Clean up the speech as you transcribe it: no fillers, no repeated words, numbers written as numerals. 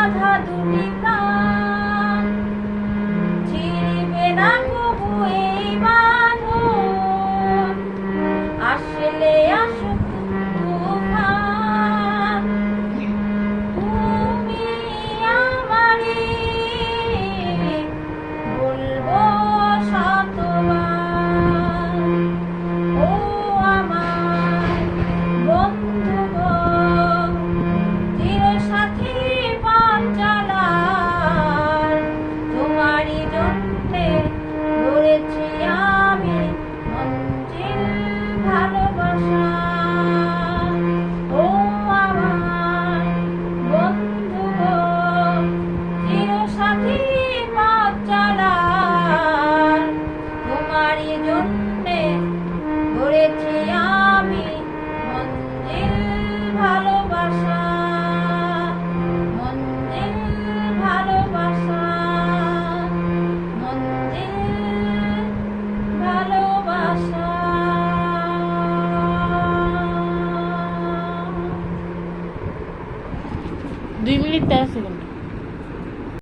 বাঁধা দুটি প্রাণ ছিড়বে না কবু এই বাঁধন, আসলে আসুক তুফান, তুমি আমারই বলবো শতবার। ও আমার বন্ধু গো, চিরসাথী পথ চলার, তোমারই জন্যে গড়েছি আমি মঞ্জিল ভালোবাসা। ও আমার বন্ধু গো, চিরসাথী পথ চলার, তোমারই জন্যে গড়েছি আমি মঞ্জিল ভালোবাসা, মঞ্জিল ভালোবাসা, মঞ্জিল ভালোবাসা। দুই মিনিট 13 সেকেন্ড।